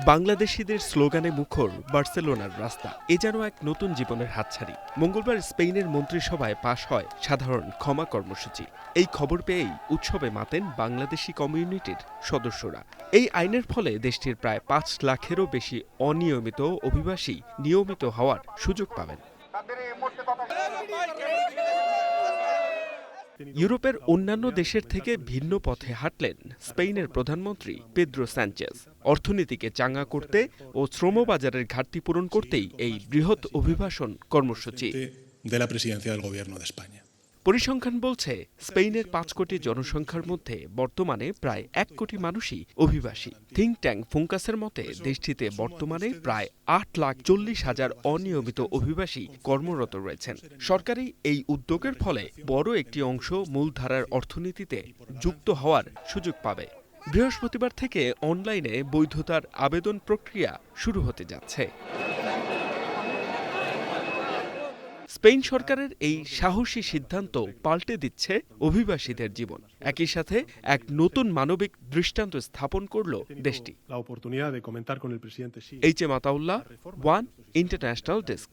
বাংলাদেশিদের স্লোগানে মুখর বার্সেলোনার রাস্তা এ যেন এক নতুন জীবনের হাতছানি। মঙ্গলবার স্পেনের মন্ত্রিসভায় পাশ হয় সাধারণ ক্ষমা কর্মসূচি। এই খবর পেয়েই উৎসবে মাতেন বাংলাদেশি কমিউনিটির সদস্যরা। এই আইনের ফলে দেশটির প্রায় ৫ লাখেরও বেশি অনিয়মিত অভিবাসী নিয়মিত হওয়ার সুযোগ পাবেন। ইউরোপের অন্যান্য দেশের থেকে ভিন্ন পথে হাঁটলেন স্পেনের প্রধানমন্ত্রী পেদ্রো সানচেজ। অর্থনীতিকে চাঙ্গা করতে ও শ্রমবাজারের ঘাটতি পূরণ করতেই এই বৃহৎ অভিবাসন কর্মসূচি। পরিসংখ্যান বলছে স্পেনের ৫ কোটি জনসংখ্যার মধ্যে বর্তমানে প্রায় ১ কোটি মানুষই অভিবাসী। থিঙ্ক ট্যাঙ্ক ফুঙ্কাসের মতে দেশটিতে বর্তমানে প্রায় ৮,৪০,০০০ অনিয়মিত অভিবাসী কর্মরত রয়েছেন। সরকারি এই উদ্যোগের ফলে বড় একটি অংশ মূলধারার অর্থনীতিতে যুক্ত হওয়ার সুযোগ পাবে। বৃহস্পতিবার থেকে অনলাইনে বৈধতার আবেদন প্রক্রিয়া শুরু হতে যাচ্ছে। স্পেন সরকারের এই সাহসী সিদ্ধান্ত পাল্টে দিচ্ছে অভিবাসীদের জীবন। একই সাথে এক নতুন মানবিক দৃষ্টান্ত স্থাপন করল দেশটি। H M Ataullah, one international desk.